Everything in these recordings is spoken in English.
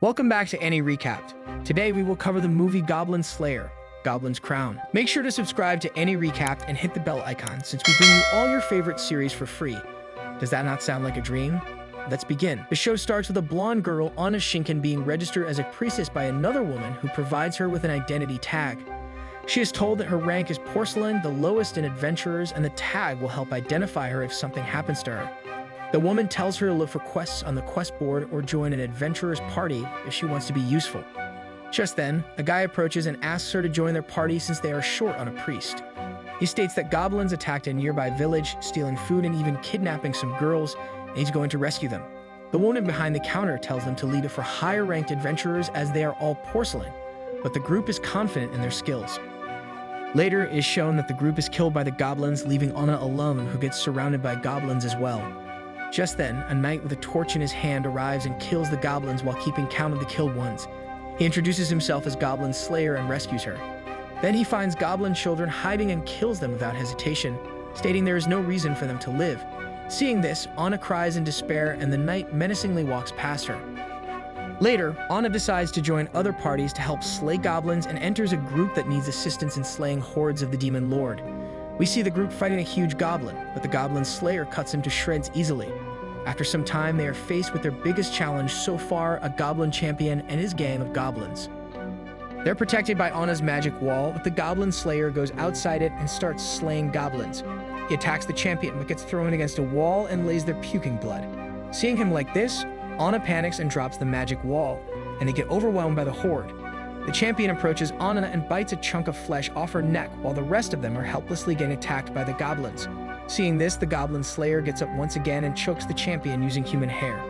Welcome back to Any Recapped. Today we will cover the movie Goblin Slayer, Goblin's Crown. Make sure to subscribe to Any Recapped and hit the bell icon since we bring you all your favorite series for free. Does that not sound like a dream? Let's begin. The show starts with a blonde girl, Anna Shinken, being registered as a priestess by another woman who provides her with an identity tag. She is told that her rank is porcelain, the lowest in adventurers, and the tag will help identify her if something happens to her. The woman tells her to look for quests on the quest board or join an adventurer's party if she wants to be useful. Just then, a guy approaches and asks her to join their party since they are short on a priest. He states that goblins attacked a nearby village, stealing food and even kidnapping some girls, and he's going to rescue them. The woman behind the counter tells them to leave it for higher-ranked adventurers as they are all porcelain, but the group is confident in their skills. Later, it is shown that the group is killed by the goblins, leaving Anna alone, who gets surrounded by goblins as well. Just then, a knight with a torch in his hand arrives and kills the goblins while keeping count of the killed ones. He introduces himself as Goblin Slayer and rescues her. Then he finds goblin children hiding and kills them without hesitation, stating there is no reason for them to live. Seeing this, Anna cries in despair and the knight menacingly walks past her. Later, Anna decides to join other parties to help slay goblins and enters a group that needs assistance in slaying hordes of the demon lord. We see the group fighting a huge goblin, but the Goblin Slayer cuts him to shreds easily. After some time, they are faced with their biggest challenge so far, a goblin champion and his gang of goblins. They're protected by Anna's magic wall, but the Goblin Slayer goes outside it and starts slaying goblins. He attacks the champion but gets thrown against a wall and lays there puking blood. Seeing him like this, Anna panics and drops the magic wall, and they get overwhelmed by the horde. The champion approaches Anna and bites a chunk of flesh off her neck while the rest of them are helplessly getting attacked by the goblins. Seeing this, the Goblin Slayer gets up once again and chokes the champion using human hair.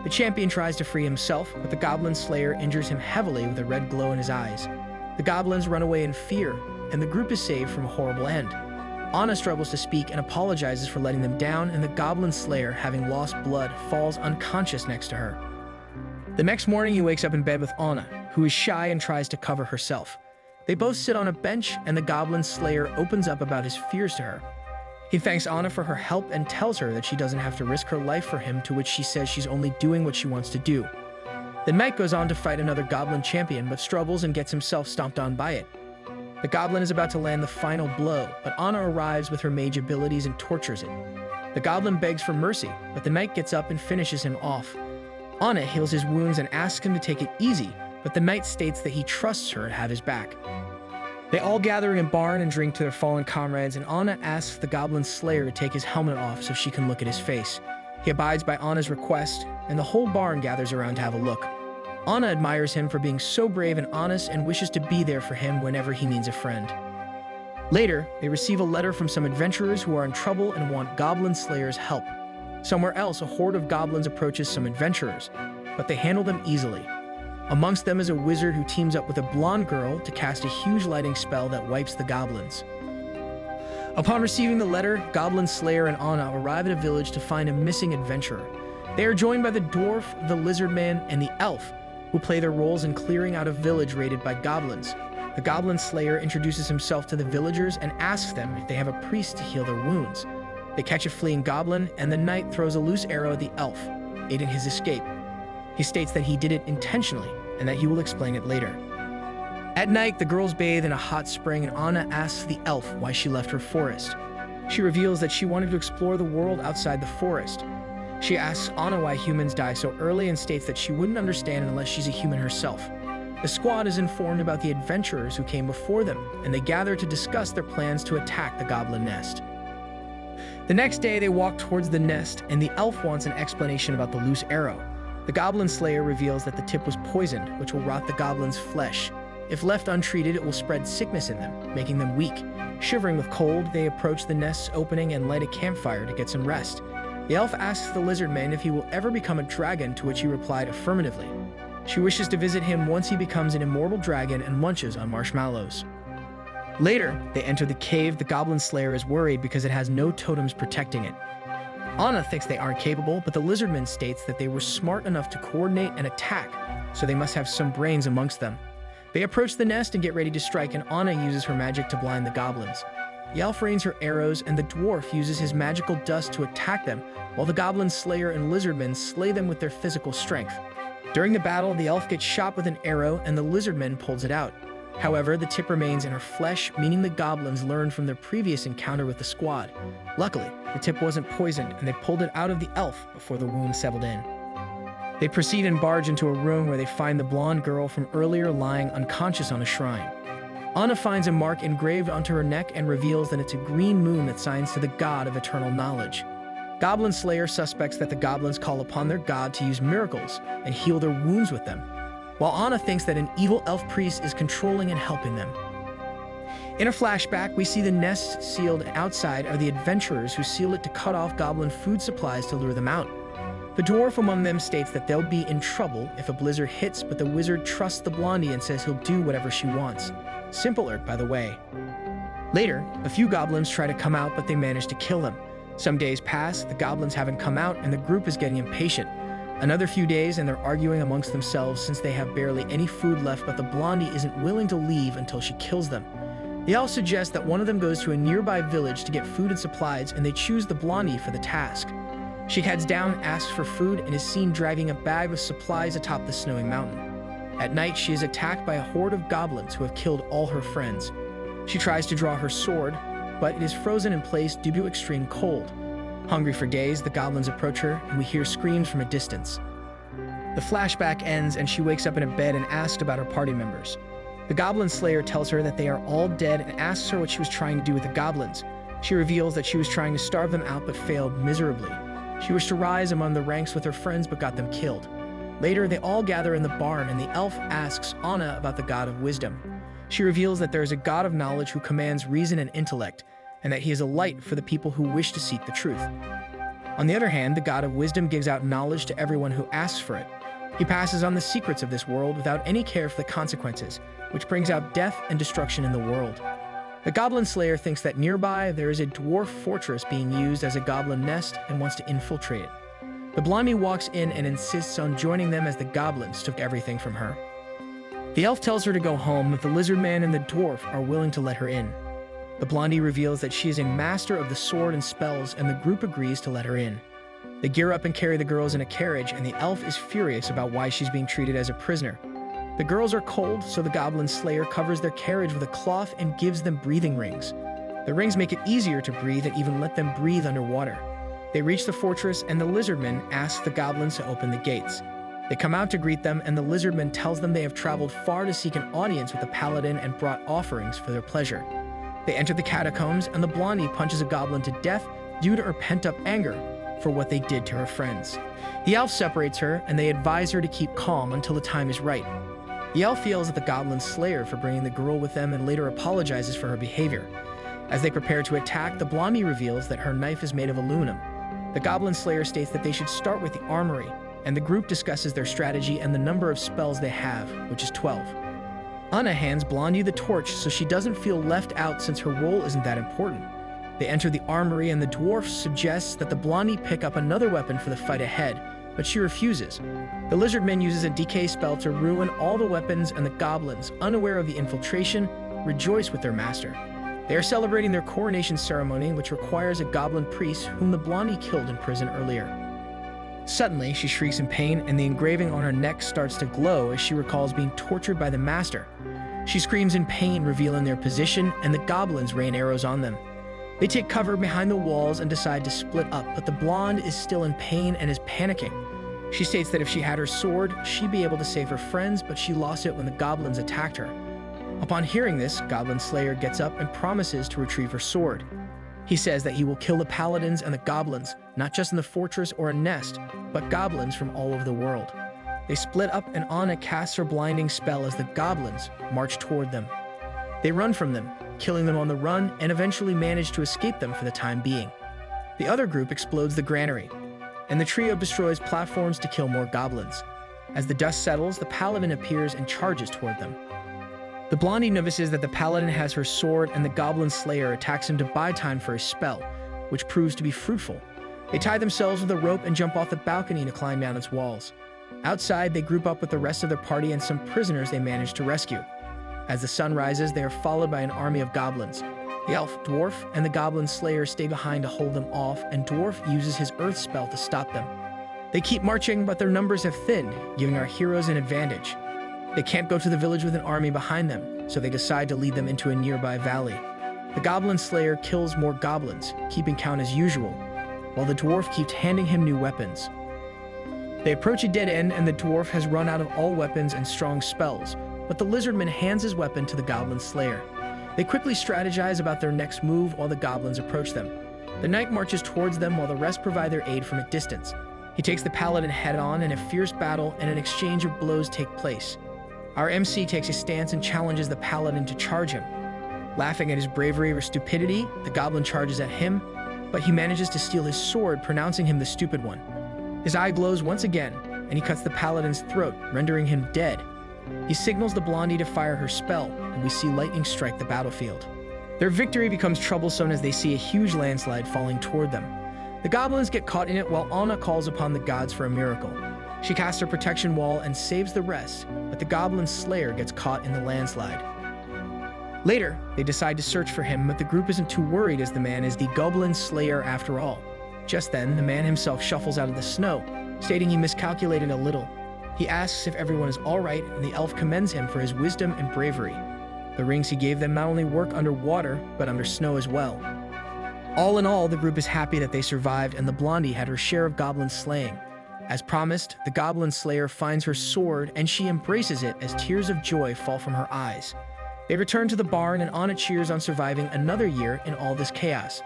The champion tries to free himself, but the Goblin Slayer injures him heavily with a red glow in his eyes. The goblins run away in fear, and the group is saved from a horrible end. Anna struggles to speak and apologizes for letting them down, and the Goblin Slayer, having lost blood, falls unconscious next to her. The next morning, he wakes up in bed with Anna, who is shy and tries to cover herself. They both sit on a bench, and the Goblin Slayer opens up about his fears to her. He thanks Anna for her help and tells her that she doesn't have to risk her life for him, to which she says she's only doing what she wants to do. The knight goes on to fight another goblin champion, but struggles and gets himself stomped on by it. The goblin is about to land the final blow, but Anna arrives with her mage abilities and tortures it. The goblin begs for mercy, but the knight gets up and finishes him off. Anna heals his wounds and asks him to take it easy, but the knight states that he trusts her to have his back. They all gather in a barn and drink to their fallen comrades, and Anna asks the Goblin Slayer to take his helmet off so she can look at his face. He abides by Anna's request, and the whole barn gathers around to have a look. Anna admires him for being so brave and honest and wishes to be there for him whenever he needs a friend. Later, they receive a letter from some adventurers who are in trouble and want Goblin Slayer's help. Somewhere else, a horde of goblins approaches some adventurers, but they handle them easily. Amongst them is a wizard who teams up with a blonde girl to cast a huge lighting spell that wipes the goblins. Upon receiving the letter, Goblin Slayer and Anna arrive at a village to find a missing adventurer. They are joined by the dwarf, the lizard man, and the elf, who play their roles in clearing out a village raided by goblins. The Goblin Slayer introduces himself to the villagers and asks them if they have a priest to heal their wounds. They catch a fleeing goblin, and the knight throws a loose arrow at the elf, aiding his escape. He states that he did it intentionally and that he will explain it later. At night, the girls bathe in a hot spring, and Anna asks the elf why she left her forest. She reveals that she wanted to explore the world outside the forest. She asks Anna why humans die so early and states that she wouldn't understand unless she's a human herself. The squad is informed about the adventurers who came before them, and they gather to discuss their plans to attack the goblin nest. The next day, they walk towards the nest, and the elf wants an explanation about the loose arrow. The Goblin Slayer reveals that the tip was poisoned, which will rot the goblin's flesh. If left untreated, it will spread sickness in them, making them weak. Shivering with cold, they approach the nest's opening and light a campfire to get some rest. The elf asks the lizard man if he will ever become a dragon, to which he replied affirmatively. She wishes to visit him once he becomes an immortal dragon and munches on marshmallows. Later, they enter the cave. The Goblin Slayer is worried because it has no totems protecting it. Anna thinks they aren't capable, but the lizardman states that they were smart enough to coordinate and attack, so they must have some brains amongst them. They approach the nest and get ready to strike, and Anna uses her magic to blind the goblins. The elf rains her arrows, and the dwarf uses his magical dust to attack them, while the Goblin Slayer and lizardmen slay them with their physical strength. During the battle, the elf gets shot with an arrow and the lizardman pulls it out. However, the tip remains in her flesh, meaning the goblins learned from their previous encounter with the squad. Luckily, the tip wasn't poisoned and they pulled it out of the elf before the wound settled in. They proceed and barge into a room where they find the blonde girl from earlier lying unconscious on a shrine. Anna finds a mark engraved onto her neck and reveals that it's a green moon that signs to the god of eternal knowledge. Goblin Slayer suspects that the goblins call upon their god to use miracles and heal their wounds with them, while Anna thinks that an evil elf priest is controlling and helping them. In a flashback, we see the nest sealed outside are the adventurers who seal it to cut off goblin food supplies to lure them out. The dwarf among them states that they'll be in trouble if a blizzard hits, but the wizard trusts the blondie and says he'll do whatever she wants. Simple alert, by the way. Later, a few goblins try to come out, but they manage to kill them. Some days pass, the goblins haven't come out, and the group is getting impatient. Another few days, and they're arguing amongst themselves since they have barely any food left, but the blondie isn't willing to leave until she kills them. They all suggest that one of them goes to a nearby village to get food and supplies, and they choose the blondie for the task. She heads down, asks for food, and is seen dragging a bag with supplies atop the snowy mountain. At night, she is attacked by a horde of goblins who have killed all her friends. She tries to draw her sword, but it is frozen in place due to extreme cold. Hungry for days, the goblins approach her, and we hear screams from a distance. The flashback ends, and she wakes up in a bed and asks about her party members. The Goblin Slayer tells her that they are all dead and asks her what she was trying to do with the goblins. She reveals that she was trying to starve them out but failed miserably. She wished to rise among the ranks with her friends but got them killed. Later, they all gather in the barn, and the elf asks Anna about the god of wisdom. She reveals that there is a god of knowledge who commands reason and intellect, and that he is a light for the people who wish to seek the truth. On the other hand, the god of wisdom gives out knowledge to everyone who asks for it. He passes on the secrets of this world without any care for the consequences, which brings out death and destruction in the world. The Goblin Slayer thinks that nearby there is a dwarf fortress being used as a goblin nest and wants to infiltrate it. The blondie walks in and insists on joining them as the goblins took everything from her. The elf tells her to go home, but the lizard man and the dwarf are willing to let her in. The blondie reveals that she is a master of the sword and spells, and the group agrees to let her in. They gear up and carry the girls in a carriage, and the elf is furious about why she's being treated as a prisoner. The girls are cold, so the Goblin Slayer covers their carriage with a cloth and gives them breathing rings. The rings make it easier to breathe and even let them breathe underwater. They reach the fortress, and the lizardman asks the goblins to open the gates. They come out to greet them, and the lizardman tells them they have traveled far to seek an audience with the paladin and brought offerings for their pleasure. They enter the catacombs, and the blondie punches a goblin to death due to her pent-up anger for what they did to her friends. The elf separates her, and they advise her to keep calm until the time is right. The elf yells at the Goblin Slayer for bringing the girl with them and later apologizes for her behavior. As they prepare to attack, the blondie reveals that her knife is made of aluminum. The Goblin Slayer states that they should start with the armory, and the group discusses their strategy and the number of spells they have, which is 12. Anna hands Blondie the torch so she doesn't feel left out since her role isn't that important. They enter the armory, and the dwarf suggests that the blondie pick up another weapon for the fight ahead, but she refuses. The lizardman uses a decay spell to ruin all the weapons, and the goblins, unaware of the infiltration, rejoice with their master. They are celebrating their coronation ceremony, which requires a goblin priest whom the blondie killed in prison earlier. Suddenly, she shrieks in pain, and the engraving on her neck starts to glow as she recalls being tortured by the master. She screams in pain, revealing their position, and the goblins rain arrows on them. They take cover behind the walls and decide to split up, but the blonde is still in pain and is panicking. She states that if she had her sword, she'd be able to save her friends, but she lost it when the goblins attacked her. Upon hearing this, Goblin Slayer gets up and promises to retrieve her sword. He says that he will kill the paladins and the goblins, not just in the fortress or a nest, but goblins from all over the world. They split up, and Anna casts her blinding spell as the goblins march toward them. They run from them, killing them on the run, and eventually manage to escape them for the time being. The other group explodes the granary, and the trio destroys platforms to kill more goblins. As the dust settles, the paladin appears and charges toward them. The blondie notices that the paladin has her sword, and the Goblin Slayer attacks him to buy time for his spell, which proves to be fruitful. They tie themselves with a rope and jump off the balcony to climb down its walls. Outside, they group up with the rest of their party and some prisoners they manage to rescue. As the sun rises, they are followed by an army of goblins. The elf, dwarf, and the Goblin Slayer stay behind to hold them off, and dwarf uses his earth spell to stop them. They keep marching, but their numbers have thinned, giving our heroes an advantage. They can't go to the village with an army behind them, so they decide to lead them into a nearby valley. The Goblin Slayer kills more goblins, keeping count as usual, while the dwarf keeps handing him new weapons. They approach a dead end, and the dwarf has run out of all weapons and strong spells, but the lizardman hands his weapon to the Goblin Slayer. They quickly strategize about their next move while the goblins approach them. The knight marches towards them while the rest provide their aid from a distance. He takes the paladin head-on, and a fierce battle and an exchange of blows take place. Our MC takes a stance and challenges the paladin to charge him. Laughing at his bravery or stupidity, the goblin charges at him, but he manages to steal his sword, pronouncing him the stupid one. His eye glows once again, and he cuts the paladin's throat, rendering him dead. He signals the blondie to fire her spell, and we see lightning strike the battlefield. Their victory becomes troublesome as they see a huge landslide falling toward them. The goblins get caught in it while Anna calls upon the gods for a miracle. She casts her protection wall and saves the rest, but the Goblin Slayer gets caught in the landslide. Later, they decide to search for him, but the group isn't too worried as the man is the Goblin Slayer after all. Just then, the man himself shuffles out of the snow, stating he miscalculated a little. He asks if everyone is all right, and the elf commends him for his wisdom and bravery. The rings he gave them not only work underwater, but under snow as well. All in all, the group is happy that they survived, and the blondie had her share of goblin slaying. As promised, the Goblin Slayer finds her sword, and she embraces it as tears of joy fall from her eyes. They return to the barn, and Anna cheers on surviving another year in all this chaos.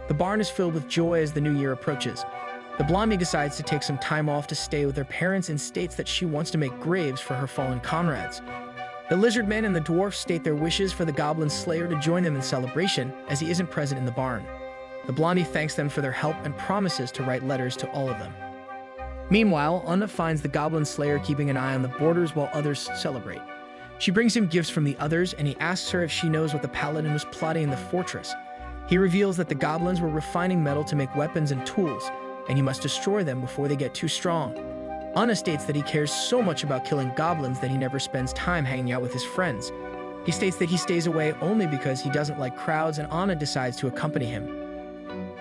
The barn is filled with joy as the new year approaches. The blondie decides to take some time off to stay with her parents and states that she wants to make graves for her fallen comrades. The lizardman and the dwarf state their wishes for the Goblin Slayer to join them in celebration, as he isn't present in the barn. The blondie thanks them for their help and promises to write letters to all of them. Meanwhile, Anna finds the Goblin Slayer keeping an eye on the borders while others celebrate. She brings him gifts from the others, and he asks her if she knows what the paladin was plotting in the fortress. He reveals that the goblins were refining metal to make weapons and tools, and he must destroy them before they get too strong. Anna states that he cares so much about killing goblins that he never spends time hanging out with his friends. He states that he stays away only because he doesn't like crowds, and Anna decides to accompany him.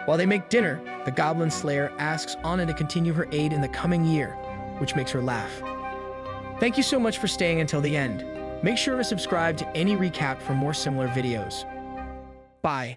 While they make dinner, the Goblin Slayer asks Anna to continue her aid in the coming year, which makes her laugh. Thank you so much for staying until the end. Make sure to subscribe to any recap for more similar videos. Bye.